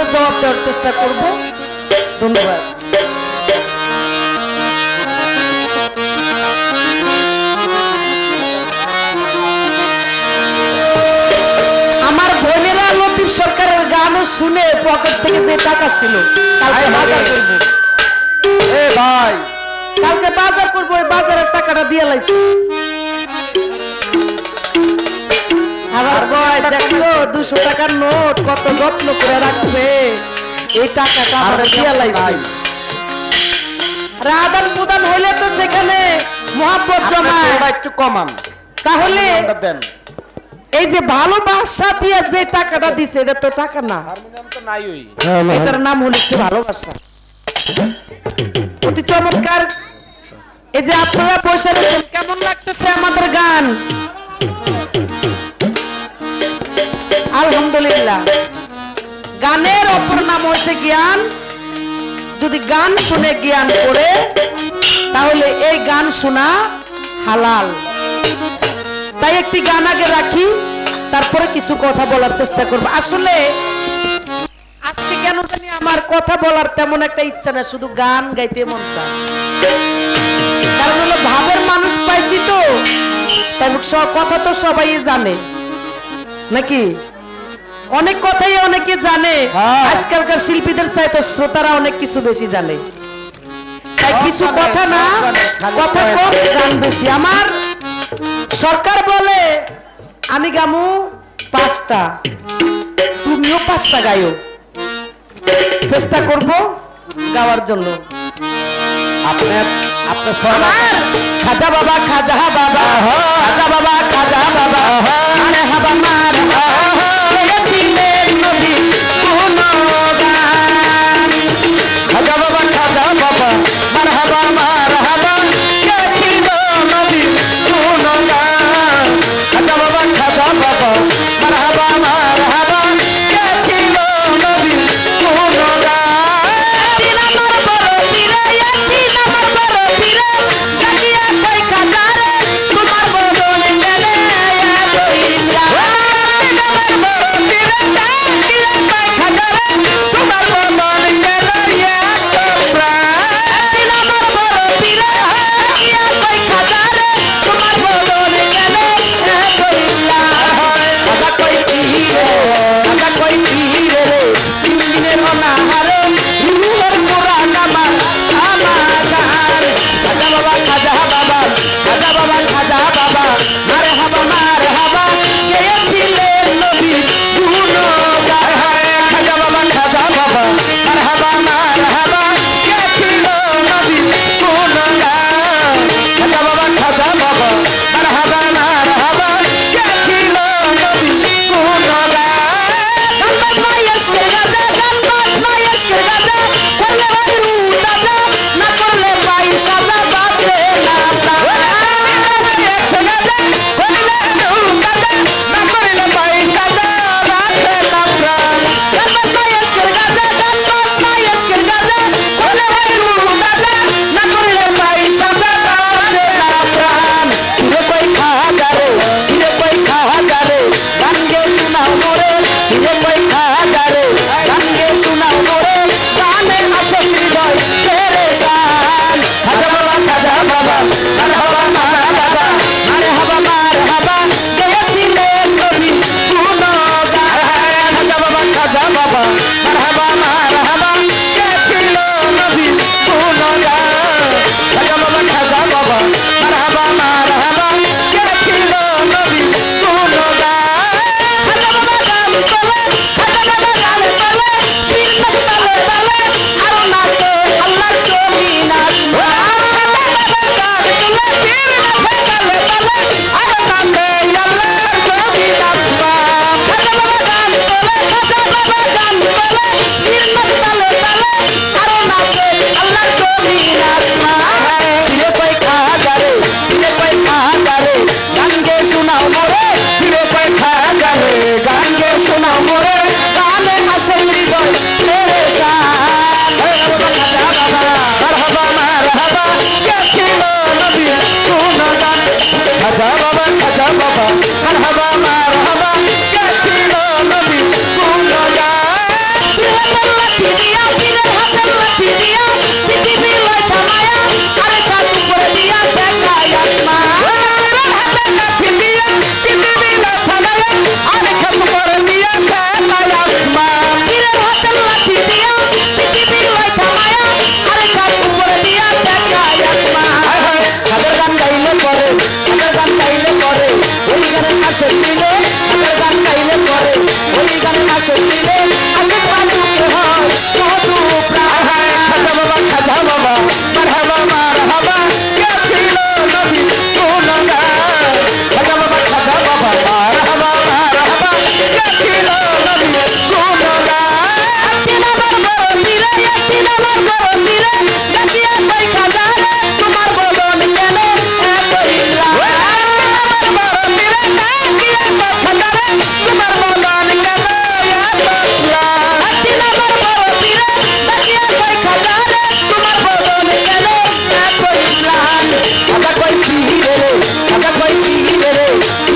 প্রশ্নের জবাব দেওয়ার চেষ্টা করব। ধন্যবাদ। আমার বোনেরা লতিফ সরকারের গানও শুনে পকেট থেকে যে টাকা ছিল কালকে বাজার করব। এ ভাই কালকে বাজার করব, ওই বাজারের টাকাটা দিয়ে লাইছি। আবার ভাই দেখো 200 টাকার নোট কত যত্ন করে রাখছে, এই টাকাটা আমরা দিয়ে লাইছি। আদান প্রদান হইলে তো সেখানে মহব্বত জমায়, একটু কমান তাহলে দেন। এই যে ভালোবাসা দিয়ে যে টাকাটা দিছে এটা তো টাকা না, হারমোনিয়াম তো নাই ওই, এটার নাম হলো ভালোবাসা। অতি চমৎকার। এই যে আপনারা বসে রয়েছেন, কেমন লাগতেছে আমাদের গান? আলহামদুলিল্লাহ। গানের অপর নাম হচ্ছে জ্ঞান। যদি গান শুনে জ্ঞান করে তাহলে এই গান শোনা হালাল। তাই একটি গান আগে রাখি, তারপরে কিছু কথা বলার চেষ্টা করব। আসলে আজকে কেন জানি আমার কথা বলার তেমন একটা ইচ্ছা না, শুধু গান গাইতে মন চায়। কারণ হলো ভাবের মানুষ পাইছি তো, তাই কথা তো সবাই জানে নাকি, অনেক কথাই অনেকে জানে। আজকালকার শিল্পীদের চাইতে শ্রোতারা অনেক কিছু বেশি জানে, তাই কিছু কথা না, কথা কম গান বেশি। আমার সরকার বলে আমি গামু 5টা, তুমিও 5টা গাইও। চেষ্টা করব গাওয়ার জন্য। আপনার আমার খাজা বাবা, খাজা বাবা, খাজা বাবা, খাজা বাবা, আরে হাবা মার ছিলেন নবী গুণগান। খাজা বাবা, খাজা বাবা, মার হাবা মার হাবা, কে ছিল নবী গুণগান। খাজা বাবা, খাজা বাবা, মার হাবা মার হাবা, কে ছিল নবী গুণগান। মারহাবা, কে ছিল নবী গুণগান। দিয়া পীরের হাতের লাঠি দিয়া পৃথিবী লয় থামায়া আরে কাজ উপরে দিয়া দেখায় আসমান পীরের হাতের লাঠি দিয়া পৃথিবী লয় থামায়া আরে কাজ উপরে দিয়া দেখায় আসমান পীরের হাতের লাঠি দিয়া পৃথিবী লয় থামায়া আরে কাজ উপরে দিয়া দেখায় আসমান কাদের গান গাইলে পরে কাদের গান গাইলে পরে ওই গানের আসর দিলে কাদের গান গাইলে পরে ওই গানের আসর দিলে আসে পাশুকে হয় মধু প্রায় খাজা বাবা মারহাবা মারহাবা কে ছিল নবী গুণগান খাজা বাবা মারহাবা মারহাবা কে ছিল নবী গুণগান তিন আমার বড় পীরে তিন আমার বড় পীরে গাছিয়া কই খাজা তোমার বলন কেন এতই লাল আমার বড় পীরে গাছিয়া কই খাজা তোমার বলন কেন এতই লাল তিন আমার বড় পীরে গাছিয়া কই খাজা তোমার বলন কেন এতই লাল খাজা কই পীরে রে খাজা কই পীরে রে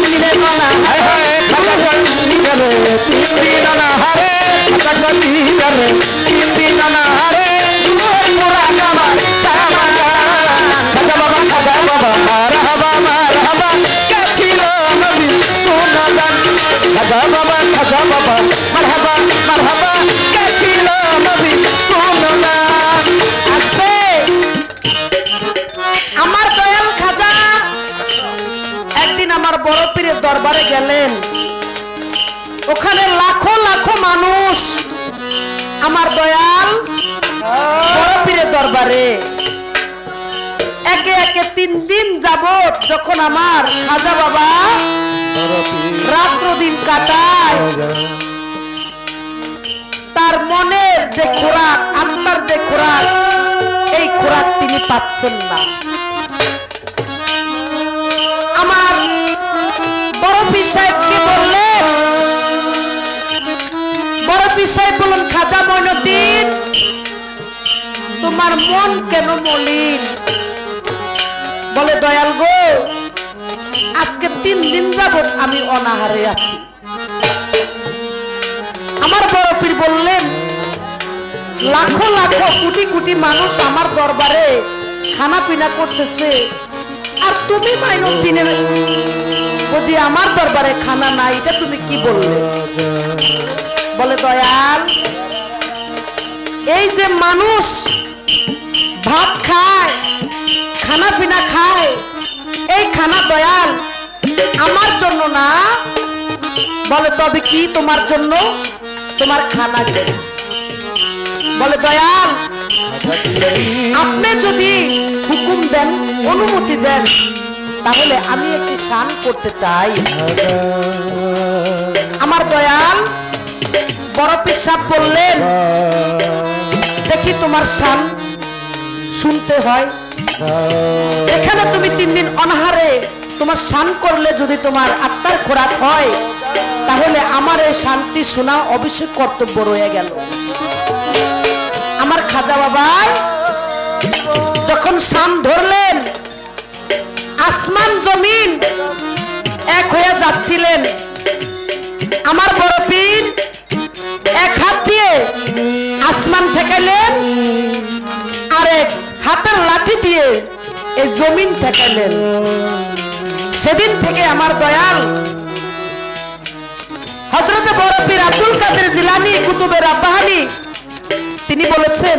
পীরে মানা হায় হায় খাজা কই পীরে রে পীরে মানা হারে খাজা কই পীরে রে পীরে মানা হারে পুরা কামা কামা খাজা বাবা মারহাবা মারহাবা কে ছিল নবী গুণগান খাজা বাবা মারহাবা মারহাবা কে ছিল নবী গুণগান আসবে আমার দয়াল খাজা একদিন আমার বড় পীরের দরবারে গেলেন ওখানে লাখো লাখো মানুষ আমার দয়াল বড় পীরের দরবারে একে একে 3 দিন যাবত যখন আমার খাজা বাবা রাত্র দিন কাটায় তার মনের যে খোরাক আত্মার যে খোরাক এই খোরাক তিনি পাচ্ছেন না আমার বড় পীর সাহেবকে বললেন বড় পীর সাহেব বললেন খাজা মঈনুদ্দিন তোমার মন কেন মলিন বলে দয়াল গো আজকে 3 দিন যাবত আমি অনাহারে আছি আমার বড় পীর বললেন লাখো লাখো কোটি কোটি মানুষ আমার দরবারে খানা পিনা করতেছে আর তুমি মঈনুদ্দিনের বুঝি আমার দরবারে খানা নাই এটা তুমি কি বললে বলে দয়াল এই যে মানুষ ভাত খায় খানা পিনা খায় এই খানা দয়াল আমার জন্য না বলে তবে কি তোমার জন্য তোমার খানা কে বলে দয়াল আপনি যদি হুকুম দেন অনুমতি দেন তাহলে আমি একটি শান করতে চাই আমার দয়াল বড় পীর সাহেব বললেন দেখি তোমার শান শুনতে হয় এখানে তুমি 3 দিন অনাহারে তোমার শান করলে যদি তোমার আত্মার খোরাক হয় তাহলে আমার এই শান্তি শোনা অবশ্যই কর্তব্য রয়ে গেল আমার খাজা বাবা যখন শান ধরলেন আসমান জমিন এক হয়ে যাচ্ছিলেন আমার বড় পীর এক হাত দিয়ে আসমান ঠেকাইলেন আরেক হাতের লাঠি দিয়ে এই জমিন ঠেকাইলেন সেদিন থেকে আমার দয়াল হযরতে বড় পীর আব্দুল কাদের জিলানী কুতুবে রাব্বানী তিনি বলেছেন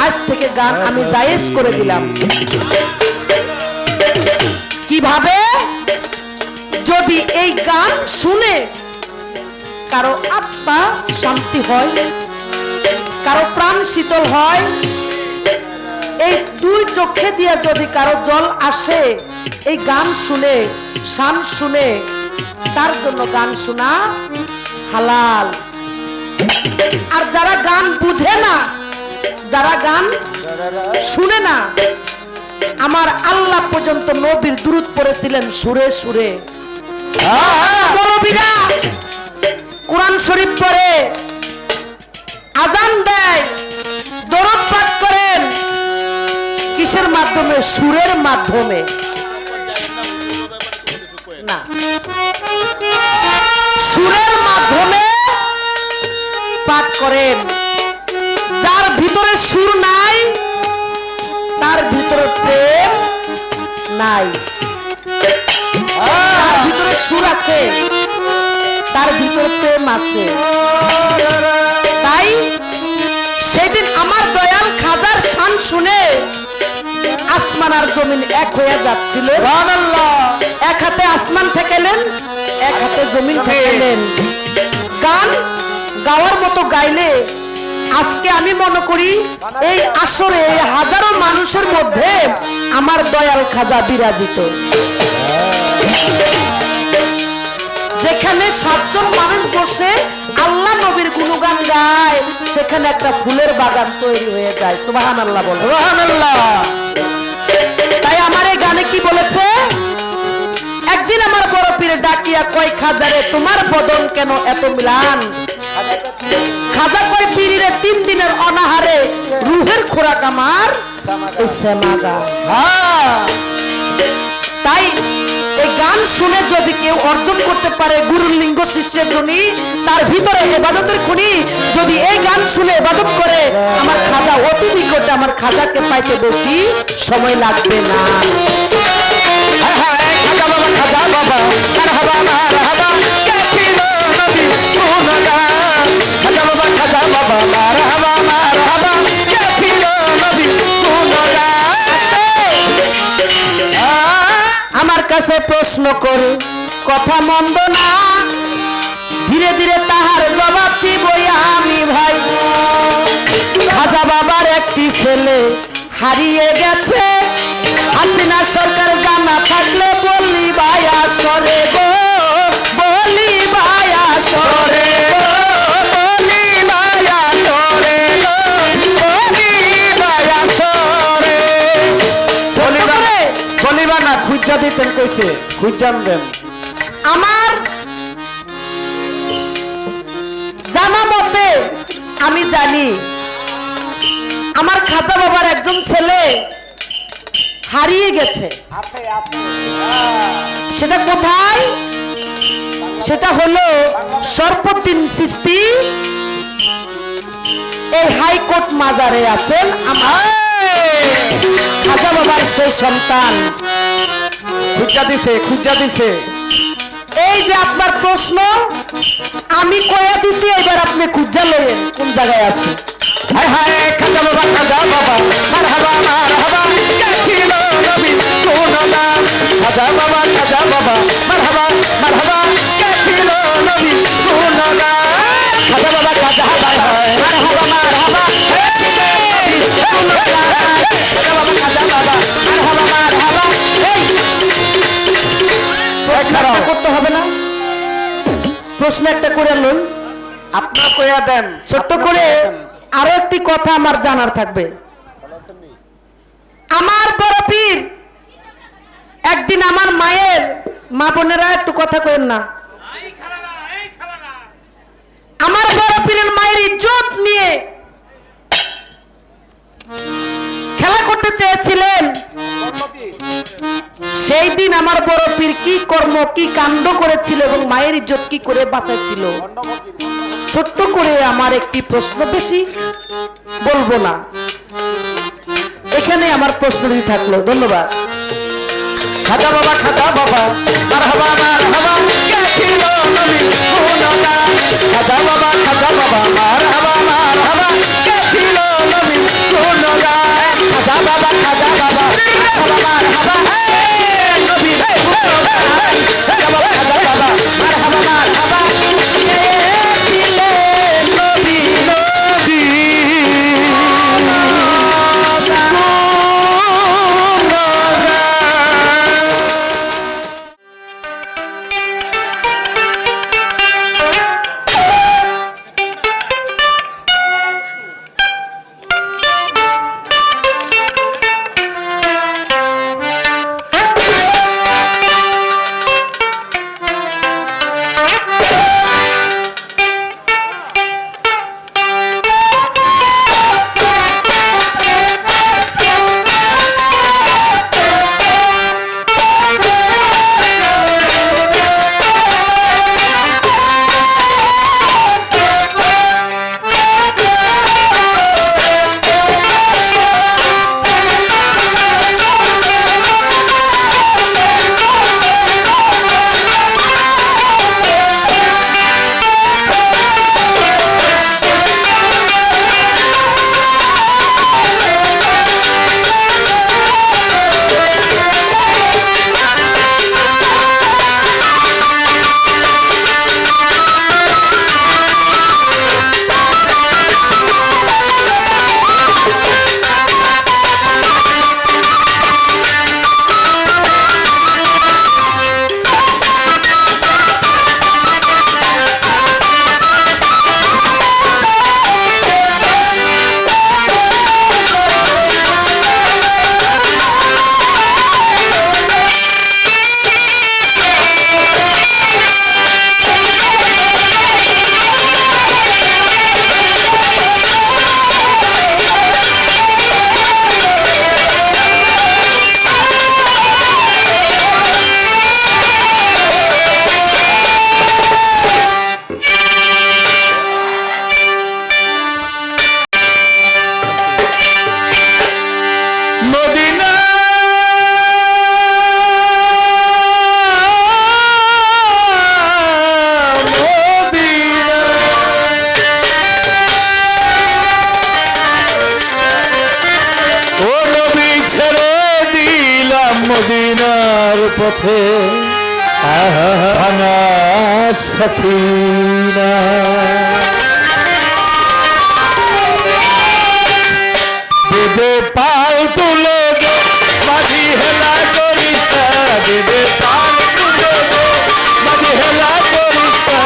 আজ থেকে গান আমি জায়েজ করে দিলাম কিভাবে যদি এই গান শুনে কারো আত্মা শান্তি হয় কারো প্রাণ শীতল হয় এই 2 চোখে দিয়ে যদি কারো জল আসে এই গান শুনে শান শুনে তার জন্য গান শোনা হালাল আর যারা গান বুঝে না যারা গান শুনে না আমার আল্লাহ পর্যন্ত নবীর দুরূদ পড়েছিলেন সুরে সুরে মৌলবীরা কোরআন শরীফ পড়ে আজান দেয় দরুদ পাঠ করেন কিসের মাধ্যমে সুরের মাধ্যমে না সুরের মাধ্যমে পাঠ করেন নাই, তার ভিতরে সুর আছে, তার ভিতরে প্রেম আছে। তাই সেদিন আমার দয়াল খাজার শান শুনে আসমান আর জমিন এক হয়ে যাচ্ছিল। এক হাতে আসমান ঠেকালেন, এক হাতে জমিন ঠেকালেন। গান গাওয়ার মতো গাইলে আজকে আমি মনে করি এই আসরে হাজারো মানুষের মধ্যে আমার দয়াল খাজা বিরাজিত। যেখানে 7 জন মানুষ বসে আল্লাহ নবীর গুণগান গায়, সেখানে একটা ফুলের বাগান তৈরি হয়ে যায়। সুবহানাল্লাহ বলো। সুবহানাল্লাহ। তাই আমার এই গানে কি বলেছে? একদিন আমার বড় পীরে ডাকিয়া কয়, খাজারে তোমার বদন কেন এত ম্লান? খাজা কয়, পীরিরে 3 দিনের অনাহারে রুহের খোরাক আমার এই সেমাগা। তাই এই গান শুনে যদি কেউ অর্জন করতে পারে গুরুর লিঙ্গ শিষ্যের জন্য, তার ভিতরে ইবাদতের খুনি যদি এই গান শুনে ইবাদত করে, আমার খাজা অতি নিকটে, আমার খাজাকে পাইতে বেশি সময় লাগবে না। খাজা বাবা, খাজা বাবা, মারহাবা মারহাবা, কে ছিল নবী গুণগান। খাজা বাবা, খাজা বাবা, মারহাবা মারহাবা, কে ছিল নবী গুণগান। আমার কাছে প্রশ্ন করে কথা মন্দ না, ধীরে ধীরে তাহার জবাব দিবই আমি ভাই। খাজা বাবার একটি ছেলে হারিয়ে গেছে, হাসিনা সরকার জানা থাকলে বলি ভাই আসরে গো, বলি ভাই আসরে গো, বলি ভাই আসরে গো, বলি ভাই আসরে। বলিবা না, খুঁজা দিতেন কইছে, খুঁজান দেন। আমার জানা মতে আমি জানি আমার খাজা বাবার একজন ছেলে হারিয়ে গেছে। সেটা কোথায়? সেটা হলো সরফুদ্দীন চিশতি এই হাইকোর্ট মাজারে আছেন আমার খাজা বাবার সেই সন্তান। খুঁজা দিছে, খুঁজা দিছে। এই যে আপনার প্রশ্ন আমি কয়া দিছি, এবার আপনি খুঁজা লইেন কোন জায়গায় আছে। হায় হায় খাজা বাবা, খাজা বাবা, মারহাবা মারহাবা, কে ছিল নবী গুণগান। খাজা বাবা, খাজা বাবা, মারহাবা মারহাবা, কে ছিল নবী গুণগান। খাজা বাবা, খাজা বাবা, মারহাবা মারহাবা, কে ছিল নবী গুণগান। খাজা বাবা, খাজা বাবা, মারহাবা মারহাবা। প্রশ্ন একটা করতে হবে না? প্রশ্ন একটা করে লই, আপনার কইয়া দেন ছোট্ট করে। আরো একটি কথা আমার জানার থাকবে। আমার বড় পীর একদিন আমার মায়ের, মা বোনেরা একটু কথা কইেন না, আমার বড় পীরের মায়ের ইজ্জত নিয়ে খেলা করতে চেয়েছিলেন। সেই দিন আমার বড় পীর কি কর্ম, কি কাণ্ড করেছিল এবং মায়ের ইজ্জত কি করে বাঁচাইছিল, ছোট্ট করে আমার একটি প্রশ্ন, বেশি বলবো না, এখানে আমার প্রশ্নটি থাকলো। ধন্যবাদ। খাজা বাবা, খাজা বাবা, মারহাবা মারহাবা, কে ছিল নবী গুণগান। খাজা বাবা, খাজা বাবা, মারহাবা মারহাবা, কে ছিল নবী গুণগান। খাজা বাবা, খাজা বাবা, মারহাবা মারহাবা, নবী গুণগান। খাজা বাবা, খাজা বাবা, মারহাবা মারহাবা, কে ছিলেন নবী, নবী পথে ভাঙা সফিনা দেবে পাল তুলে দে মাঝি হেলা করিস না দেবে পাল তুলে দে মাঝি হেলা করিস না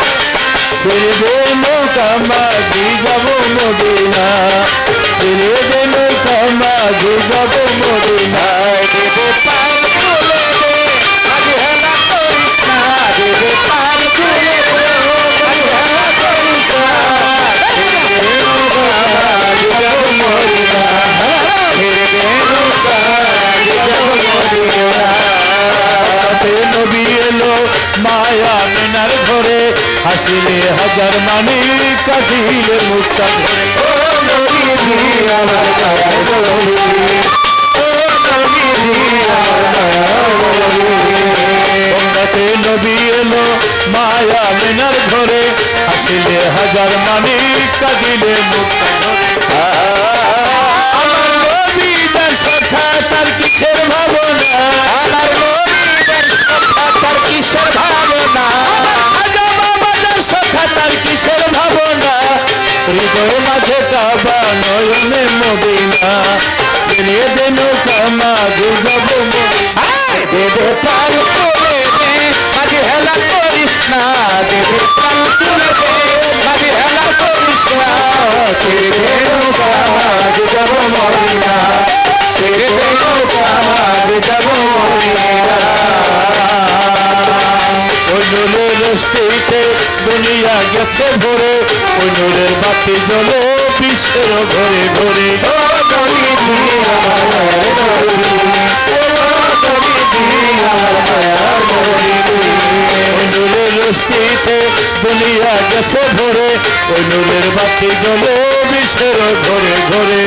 ছেড়ে দে নৌকা মাঝি যাব মদিনা ছেড়ে দে নৌকা মাঝি যাব মদিনায় দেবে পাল তুলে দে মাঝি হেলা করিস না দেবে পাল তুলে দে মাঝি হেলা করিস না ছেড়ে দে নৌকা মাঝি যাব মদিনা নবী এলো মায়া মিনার ঘরে হাসিলে হাজার মানি কাঁদিলে মুক্তা ধরে ও নবী আমার নবী এলো মায়া মিনার ঘরে হাসিলে হাজার মানি কাঁদিলে মুক্তা ধরে সখা তার কিসের ভাবনা আমার নবীদের সখা তার কিসের ভাবনা বাবার সখা তার কিসের ভাবনা হৃদয় মাঝে কাবা নয়নে মদিনা ছেড়ে দে নৌকা মাঝে যাব দেবে পাল তুলে দে মাঝে হেলা করিস না দেবে পাল তুলে দে মাঝে হেলা করিস না ছেড়ে দে নৌকা মাঝে যাব মদিনা ওই নূরের রশ্মিতে দুনিয়া গেছে ভরে ওই নূরের বাতি জ্বলে বিশ্বের ঘরে ঘরে ওই নূরের রশ্মিতে দুনিয়া গেছে ভরে ওই নূরের বাতি জ্বলে বিশ্বের ঘরে ঘরে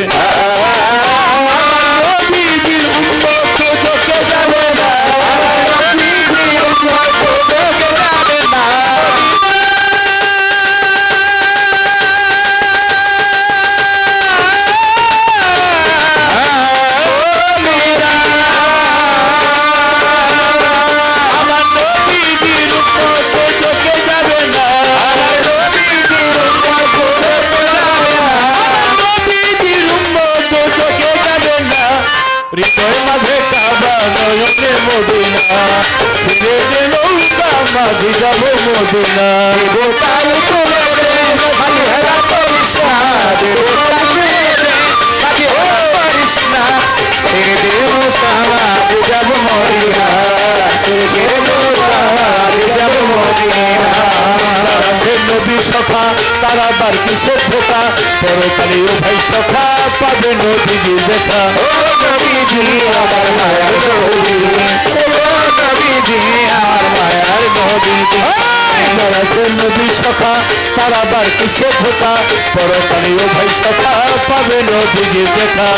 হৃদয় মাঝে কাবা নয়নে মদিনা ছেড়ে দে নৌকা মাঝি যাব মদিনা দেবো পাল তুলে দে মাঝি হেলা করিস না দেবো পাল তুলে দে মাঝি হেলা করিস না ছেড়ে দে নৌকা মাঝি যাব মদিনা ছেড়ে দে নৌকা মাঝি যাব মদিনা নবী সখা তারা বার কিসের ধোকা পরকালে ও ভাই সখা পাবে নবীজি দেখা ও নবীজি আমার মায়ার নবী ও নবীজি আমার মায়ার নবী নবী সখা তারা বার কিসের ধোকা পরকালে ও ভাই সখা পাবে নবীজি দেখা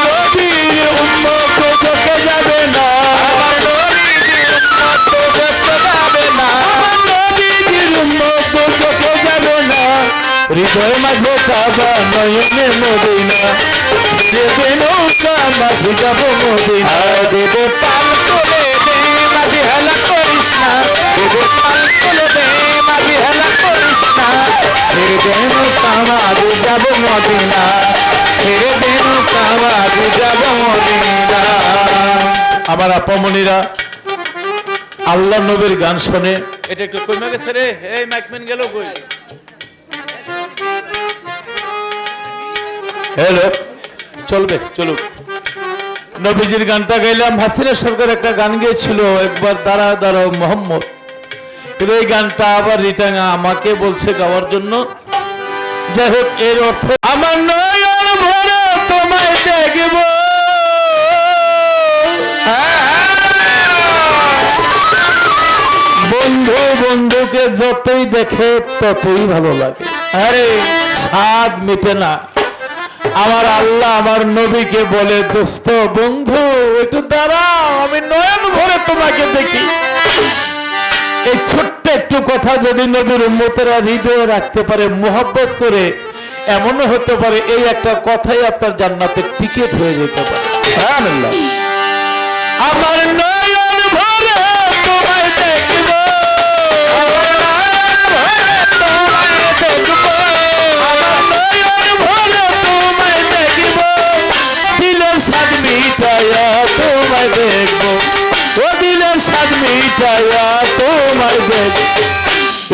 নবীর উম্মত চোখে যাবে না হৃদয় মাঝে কাবা নয়নে মদিনা দেবে নৌকা মাঝে যাব মদিনা দেবে পাল তুলে দে মাঝে হেলা করিস না দেবে পাল তুলে দে মাঝে হেলা করিস না ছেড়ে দে নৌকা মাঝে যাব মদিনা ছেড়ে দে নৌকা মাঝে যাব মদিনা আমার আপামনিরা আল্লাহ নবীর গান শুনে এটা একটু কমে গেছে রে এই মাইকম্যান গেল কই হ্যালো চলবে চলুক নবীজির গানটা গাইলাম হাসিনা সরকার একটা গান গেয়েছিল একবার দাঁড়া দাঁড়াও মোহাম্মদ কিন্তু এই গানটা আবার রিটার্ন আমাকে বলছে গাওয়ার জন্য যাই হোক এর অর্থ আমার নয়ন ভরে তোমায় দেখব বন্ধু বন্ধুকে যতই দেখে ততই ভালো লাগে আরে স্বাদ মিটে না আমার আল্লাহ আমার নবীকে বলে দোস্ত বন্ধু একটু দাঁড়াও আমি নয়ন ভরে তোমাকে দেখি এই ছোট্ট একটু কথা যদি নবীর উম্মতেরা হৃদয়ে রাখতে পারে মোহাব্বত করে এমনও হতে পারে এই একটা কথাই আপনার জান্নাতের টিকিট হয়ে যেতে পারে আমার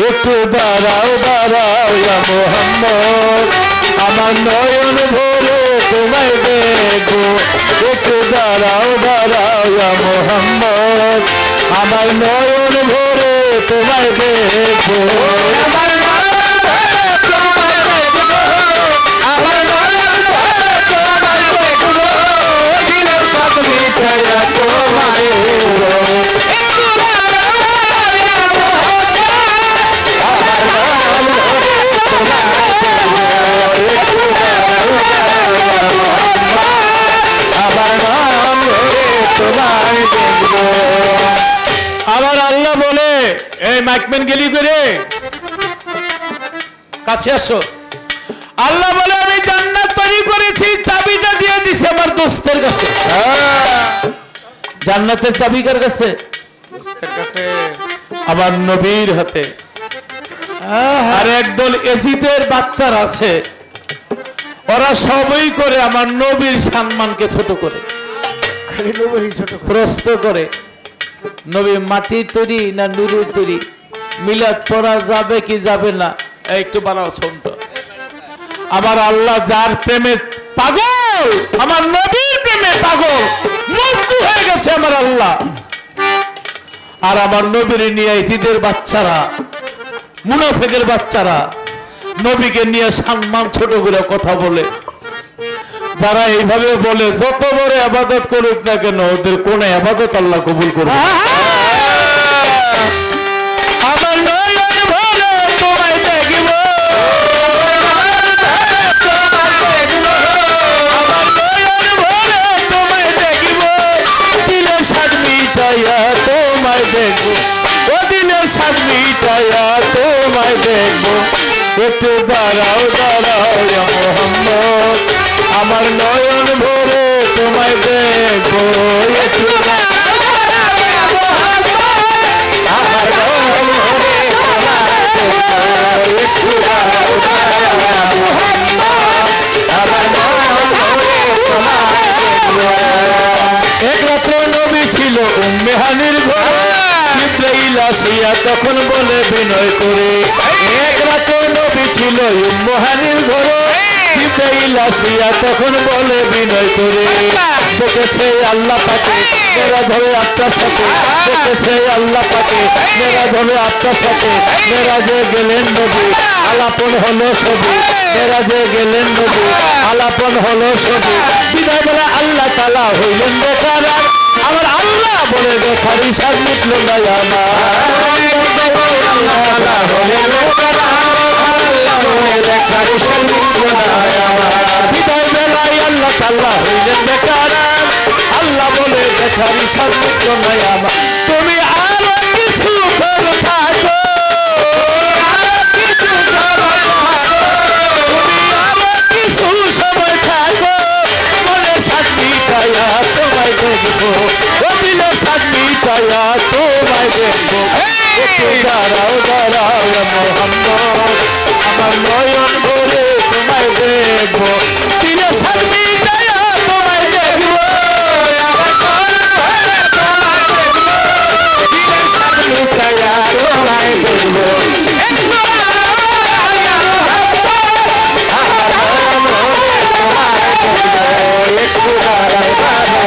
একটু দাঁড়াও দাঁড়াও ইয়া মোহাম্মদ আমার নয়ন ভরে তোমায় দেখবো একটু দাঁড়াও দাঁড়াও ইয়া মোহাম্মদ আমার নয়ন ভরে তোমায় দেখবো আমার নয়ন ভরে তোমায় দেখবো আমার নয়ন ভরে তোমায় দেখবো দিলের সাথে মিঠাইয়া তোমায় একটু দাঁড়াও দাঁড়াও ইয়া আবার আল্লাহ বলে এই মাইকম্যান গেলি করে কাছে আসো আল্লাহ বলে আমি জান্নাত তৈরি করেছি চাবিটা দিয়ে দিছি আমার দোস্তের কাছে জান্নাতের চাবি কার কাছে দোস্তের কাছে আমার নবীর হাতে আর একদল এজিদের বাচ্চারা আছে ওরা সবই করে আমার নবীর সম্মানকে ছোট করে প্রশ্ন করে নবী মাটির তৈরি না নুরের তৈরি মিলাদ পড়া যাবে কি যাবে না একটু বানাও শুনতো আমার আল্লাহ যার প্রেমে পাগল আমার নবীর প্রেমে পাগল মজনু হয়ে গেছে আমার আল্লাহ আর আমার নবীর নিয়ে জিদের বাচ্চারা মুনাফিকের বাচ্চারা নবীকে নিয়ে সম্মান ছোট করে কথা বলে যারা এইভাবে বলে যত বড় ইবাদত করুক না কেন ওদের কোন ইবাদত আল্লাহ কবুল করবে আমার নয়ন ভরে তোমায় দেখিব আমার নয়ন ভরে তোমায় দেখিব দিলের স্বাদ মিটাইয়া তোমায় দেখব ও দিলের স্বাদ মিটাইয়া তোমায় দেখব একটু দাঁড়াও দাঁড়াও ইয়া মোহাম্মদ আমার নয়ন ভরে তোমায় দেখব একটু দাঁড়াও দাঁড়াও ইয়া মোহাম্মদ আমার নয়ন ভরে তোমায় দেখব একটু দাঁড়াও দাঁড়াও ইয়া মোহাম্মদ আমার নয়ন ভরে তোমায় দেখব এক রাত্রে নবী ছিল উম্মে হানির ঘরে জিবরাইল আসিয়া তখন বলে বিনয় করে এক রাতে নবী ছিল উম্মে হানির ঘরে জিবরাইল আসিয়া তখন বলে বিনয় করে দেখেছে আল্লাহ পাকে মেরা ধরে আপনার সাথে দেখেছে আল্লাহ পাকে মেরা ধরে আপনার সাথে মেরাজে গেলেন নবী আলাপন হলো সবই মেরাজে গেলেন নবী আলাপন হলো সবই বিদায় বেলা আল্লাহ তাআলা হইলেন বেকার আমার আল্লাহ বলে দেখার হিসাব মিটল না আমার আল্লাহ তাআলা হলেন বেকার আল্লাহ বলে দেখার হিসাব মিটল না আমার বিদায় বেলায় আল্লাহ তাআলা হইলেন বেকার আল্লাহ বলে দেখার হিসাব মিটল না আমার তুমি আরো কিছু করে থাকো আরো কিছু সময় থাকো তুমি আরো কিছু সময় থাকো মনে শান্তি পায়া তোমায় দেখবো ও দিলে শান্তি পায়া তোমায় দেখবো একটু দাঁড়াও দাঁড়াও মোহাম্মদ আমার নয়ন ভরে তোমায় দেখবো দিলে শান্তি পায়া তোমায় দেখবো আমার নয়ন ভরে তোমায় দেখবো দিলে শান্তি পায়া তোমায় দেখবো একটু দাঁড়াও দাঁড়াও আমার নয়ন ভরে তোমায় দেখবো একটু দাঁড়াও দাঁড়াও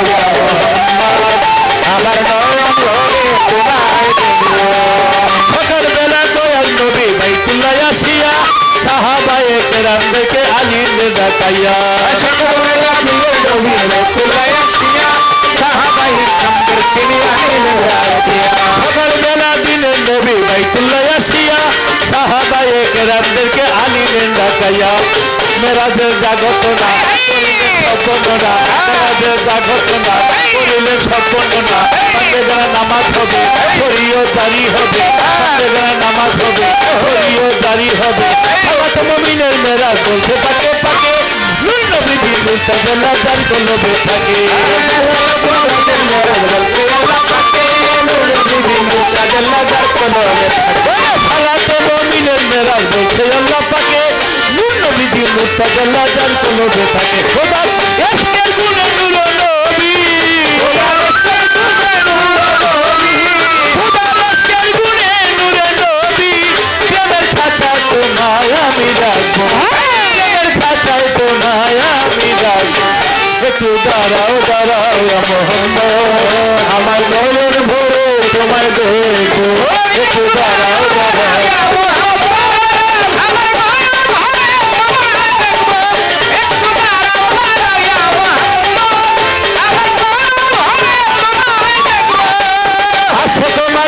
আমার নয়ন ভরে তোমায় দেখবো সকালবেলা দয়াল নবী বাইতুল্লাহ আসিয়া সাহাবায়ে কেরাম দেখে আলীকে ডাকাইয়া সকালবেলা নবী বাইতুল্লাহ আসিয়া সাহাবায়ে কেরাম দেখে আলীকে ডাকাইয়া সকালবেলা দিনের নবী বাইতুল্লাহ আসিয়া সাহাবায়ে কেরাম দেখে আলীকে ডাকাইয়া মেরাজের জাগত না সম্পন্ন না মেরাজের জাগত না করিলেন সম্পন্ন না পাঁচবেলা নামাজ হবে শরীয় জারি হবে পাঁচবেলা নামাজ হবে শরীয় জারি হবে সালাত মুমিনের মেরাজ বলতে পাকে পাকে নূর নবী দিন মুস্তাফা জারি করবে থাকে সালাত মুমিনের মেরাজ বলতে আল্লাহ পাকে নূর নবী দিন মুস্তাফা জারি করবে থাকে খোদা ইশকের গুণে নূর নবী খোদা ইশকের গুণে নূর নবী খোদা ইশকের গুণে নূর নবী একটু দাঁড়াও দাঁড়াও মোহাম্মদ আমার নয়ন ভরে তোমায় দেখবো একটু দাঁড়াও দাঁড়াও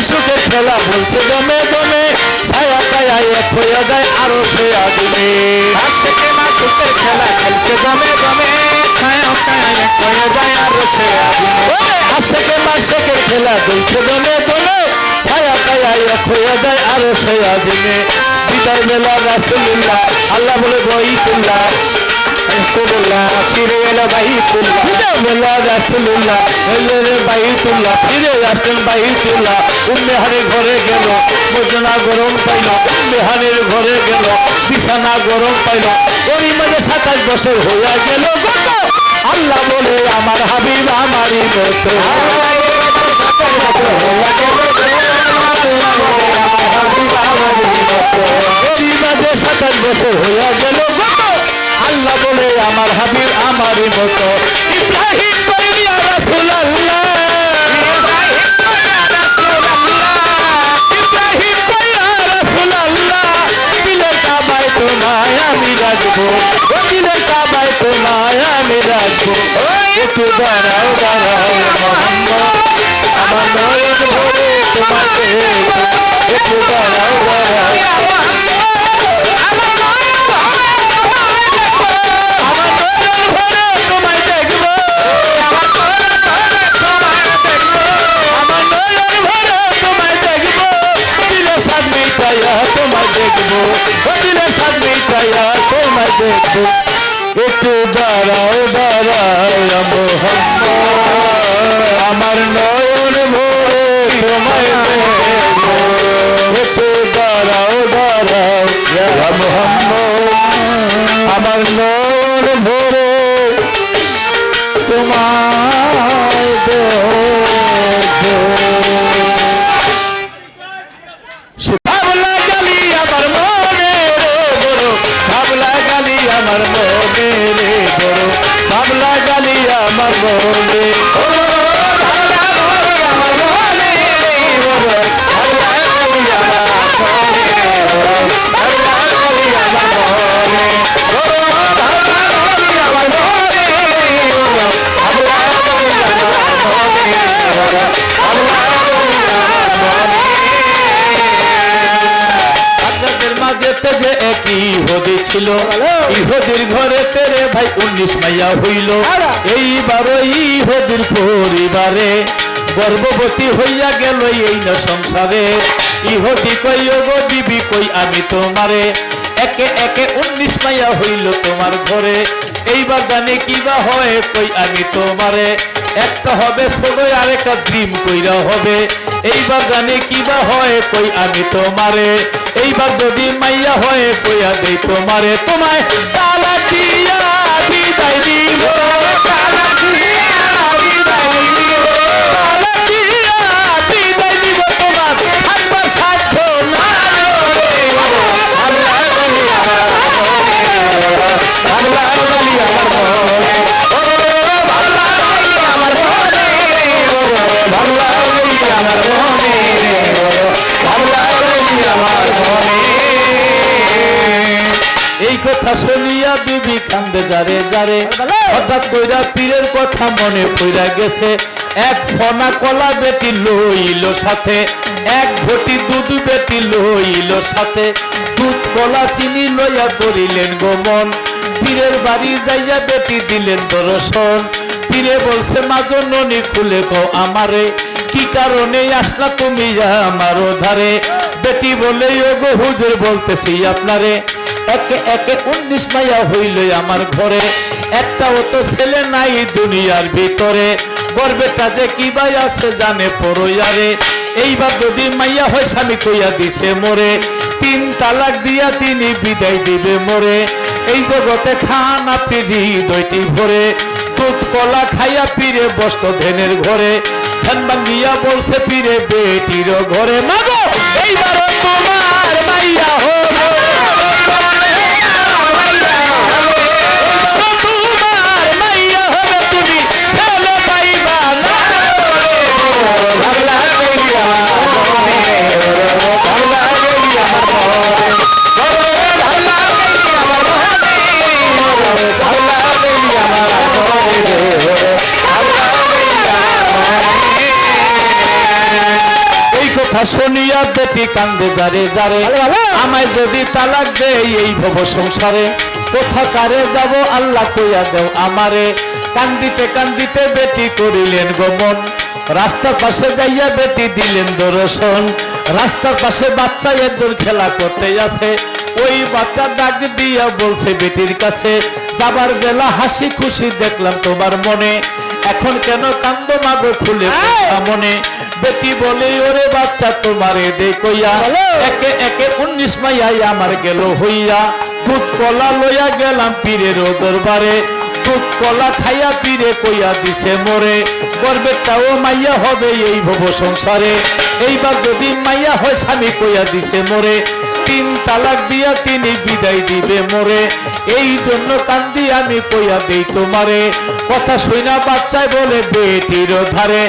সুখের খেলা বলছে দমে দমে ছায়া ছায়া এক হয়ে যায় আরো সে আগুনে আশেকে না সুখের খেলা খেলছে দমে দমে ছায়া ছায়া এক হয়ে যায় আরো সে আগুনে আশেকে মাসেকের খেলা বলছে দমে দমে ছায়া ছায়া এক হয়ে যায় আরো সে আগুনে বিদায় বেলা রাসূলুল্লাহ আল্লাহ বলে বইতুল্লাহ রাসূলুল্লাহ ফিরে এলো বাইতুল্লাহ বেলা রাসূলুল্লাহ এলো বাইতুল্লাহ ফিরে আসলেন বাইতুল্লাহ উম্মেহানের ঘরে গেল মজনা গরম পাইল উম্মেহানের ঘরে গেল বিছানা গরম পাইল ওরই মাঝে 27 বছর হইয়া গেল গত আল্লাহ বলে আমার হাবিব আমারই মতো ওরই মাঝে 27 বছর হইয়া গেল গত আল্লাহ বলে আমার হাবিব আমারই মতো ইব্রাহিম বলিয়া রাসূলুল্লাহ তোমায় আমি রাখবো দিলের কাবায় তোমায় আমি রাখবো একটু দাঁড়াও দাঁড়াও মোহাম্মদ আমার নয়ন ভরে তোমাকে একটু দাঁড়াও দাঁড়াও আমার নয়ন ভরে তোমায় দেখবো আমার নয়ন ভরে তোমায় দেখবো দিলে সাদ মিটাইয়া তোমায় দেখবো তোমায় দেখবো একটু দাঁড়াও দাঁড়াও মোহাম্মদ আমার নয়ন ভরে তোমায় দেখবো একটু দাঁড়াও দাঁড়াও মোহাম্মদ আমার নয়ন ভরে তোমায় দেখবো আমার মনে রে বড় বাবলা গালি আমার মনে আমার মনে রে বড় বাবলা গালি আমার মনে বাবলা গালি আমার মনে বাবলা গালি আমার মনে বাবলা গালি আমার মনে আপনাদের মাঝেতে যে একই হদি ছিল ইহুদির ঘরে তেরে ভাই 19 মাইয়া হইল এইবারও ইহুদির পরিবারে গর্ভবতী হইয়া গেল এই না সংসারে ইহুদি কই গো বিবি কই আমি তোমারে একে একে 19 মাইয়া হইল তোমার ঘরে এইবার জানে কিবা হয় কই আমি তোমারে একটা হবে ছোট আর একটা ড্রিম কইরা হবে এইবার জানে কিবা হয় কই আমি তোমারে এইবার যদি মাইয়া হয় কইয়া দেই তোমারে তোমায় তালা দিয়া বিদায় দিব তালা দিয়া বিদায় দিব তালা দিয়া বিদায় দিব তোমার থাকবার সাধ্য না আল্লাহ বলি আমার আল্লাহ বলি আমার মনে আল্লাহ বলি আমার মনে আল্লাহ বলি আমার মনে আল্লাহ বলি আমার মনে এই কথা শুনিয়া বিবি কান্দে যারে যারে হঠাৎ কইরা পীরের কথা মনে পড়া গেছে এক ফনা কলা বেটি লইল সাথে এক ঘটি দুধ বেটি লইল সাথে দুধ কলা চিনি লইয়া করিলেন গোমন পীরের বাড়ি যাইয়া বেটি দিলেন দর্শন পীরে বলছে মাজন ননি খুলে কও আমারে কি কারণে আসলা তুমি আমার ধারে বেটি বলে ওগো হুজুর বলতেছি আপনারে একে একে 19 মাইয়া হইল আমার ঘরে একটাও তো ছেলে নাই দুনিয়ার ভিতরে গর্বেটা যে কি ভাই আছে জানে পড়ইয়ারে এইবার যদি মাইয়া হয় স্বামী কইয়া দিছে মোরে 3 তালাক দিয়া তিনি বিদায় দিবে মোরে এই জগতে খানা পিড়ি দইটি ভরে দুধ কলা খাইয়া পীরে বসত ধ্যানের ঘরে ধ্যান ভাঙ্গিয়া বলছে পীরে বেটির ঘরে মাগো এইবার তোমার মাইয়া হবে তোমার মাইয়া হবে কথা শুনিয়া বেটি কান্দে যারে যারে আমায় যদি তালাক দেয় এই ভব সংসারে কোথাকারে যাব আল্লাহ কইয়া দেও আমারে কান্দিতে কান্দিতে বেটি করিলেন গমন রাস্তার পাশে যাইয়া বেটি দিলেন দর্শন রাস্তার পাশে বাচ্চা একজন খেলা করতে আছে ওই বাচ্চা ডাক দিয়া বলছে বেটির কাছে যাবার বেলা হাসি খুশি দেখলাম তোমার মনে এখন কেন কান্দ মাগো খুলে মনে বেটি বলে ওরে বাচ্চা তোমারে দে কইয়া একে একে 19 মাইয়াই আমার গেল হইয়া দুধ কলা লইয়া গেলাম পীরের দরবারে দুধ কলা খাইয়া পীরে কইয়া দিছে মোরে গর্বেরটাও মাইয়া হবে এই ভব সংসারে এইবার যদি মাইয়া হয় স্বামী কইয়া দিছে মোরে 3 তালাক দিয়া তিনি বিদায় দিবে মোরে এই জন্য কান্দি আমি কইয়া দেই তোমারে কথা শুনা বাচ্চায় বলে বেটির ধারে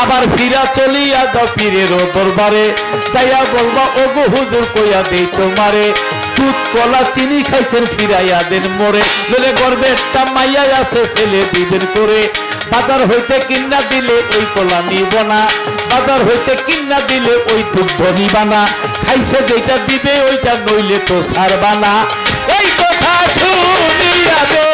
আবার ফিরা চলিয়া যাও পীরের দরবারে যাইয়া বলবা ওগো হুজুর কইয়া দেই তোমারে দুধ কলা চিনি খাইছেন ফিরাইয়া দেন মোরে বলে গর্বে একটা মাইয়া আছে ছেলে দিবেন করে বাজার হইতে কিন্না দিলে ওই কলা নিব না বাজার হইতে কিন্না দিলে ওই দুধ নিবা না খাইছে যেটা দিবে ওইটা নইলে তো ছাড়বা না এই কথা শুনিয়া দে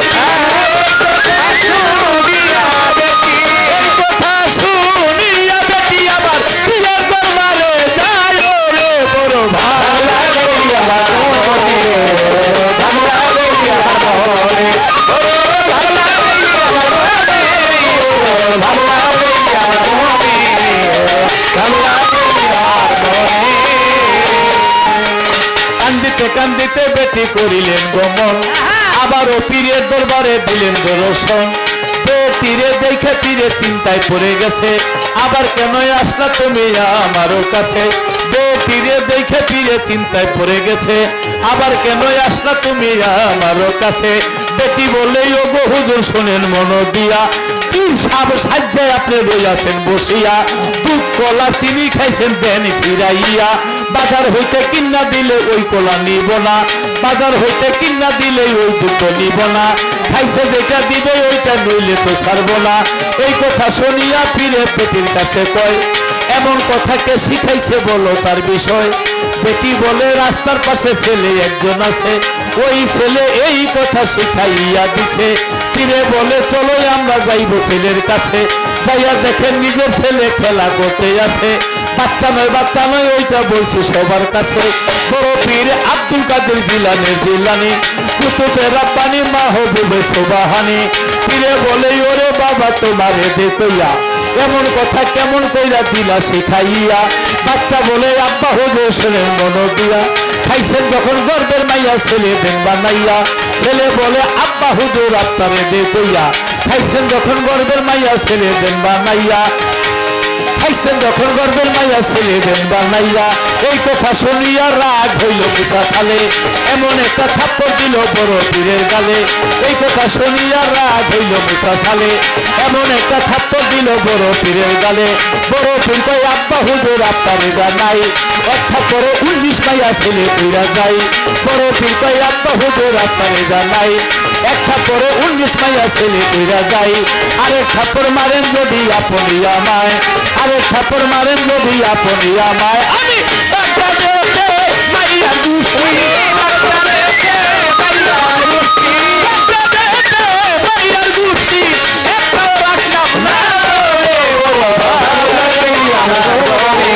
শুনিয়া বেটি আবার পীরের দরবারে যায় রে বড় ভালো লাগে আমার ভালো লাগে আমার ভালো কান্দিতে কান্দিতে বেটি করিলেন গমন আবারও পীরের দরবারে দিলেন দর্শন বেটিরে দেখে পীরে চিন্তায় পড়ে গেছে আবার কেন আসলা তুমি আমারও কাছে বেটিরে দেখে পীরে চিন্তায় পড়ে গেছে আবার কেন আসলা তুমি আমারও কাছে বেটি বলেই ওগো হুজুর শোনেন মন দিয়া পীর সাহেব সাজ্জায় আপনি রইয়াছেন বসিয়া দুধ কলা চিনি খাইছেন দেন ফিরাইয়া বাজার হইতে কিন্না দিলে ওই কলা নিব না বাজার হইতে কিন্না দিলে ওই দুধ নিব না খাইছে যেটা দিবে ওইটা নইলে তো ছাড়বো না এই কথা শুনিয়া ফিরে বেটির কাছে কয় এমন কথা কে শিখাইছে বলো তার বিষয় বেটি বলে রাস্তার পাশে ছেলে একজন আছে ওই ছেলে এই কথা শিখাইয়া দিছে ফিরে বলে চলো আমরা যাইব ছেলের কাছে যাইয়া দেখেন নিজের ছেলে খেলা করতে আছে বাচ্চা নয় ওইটা বলছি সবার কাছে বড় পীর আব্দুল কাদের জিলানের জিলানি কুতুবে রাব্বানি মাহবুবে সুবহানি পীরে বলে ওরে বাবা তোমারে দে কইয়া এমন কথা কেমন কইরা দিলা শিখাইয়া বাচ্চা বলে আব্বা হুজুর শুনেন মন দিয়া খাইছেন যখন গর্বের মাইয়া ছেলে দেন বানাইয়া ছেলে বলে আব্বা হুজুর আপনারে দে কইয়া খাইছেন যখন গর্বের মাইয়া ছেলে দেন বানাইয়া খাইছেন যখন গর্বের মাইয়া ছেলে দেন বানাইয়া এই কথা শুনিয়া রাগ হইল মুসা সালে এমন একটা থাপ্পড় দিল বড় পীরের গালে এই কথা শুনিয়া রাগ হইল মুসা সালে এমন একটা থাপ্পড় দিল বড় পীরের গালে বড় পীর কই আব্বা হুজুর আপনারে জানাই এক থাপ্পড়ে 19 মাইয়া ছেলে কইরা যায় বড় পীর কই আব্বা হুজুর আপনারে জানাই এক থাপ্পড়ে 19 মাইয়া ছেলে কইরা যায় আরেক থাপ্পড় মারেন যদি আপনি আমায় আরেক থাপ্পড় মারেন যদি আপনি আমায় আমি আপনাদেরকে মাইয়া দুষ্টি আপনাদেরকে মাইয়া দুষ্টি আপনাদেরকে মাইয়া দুষ্টি একটাও রাখলাম না রে ও ভালো লাগে আমার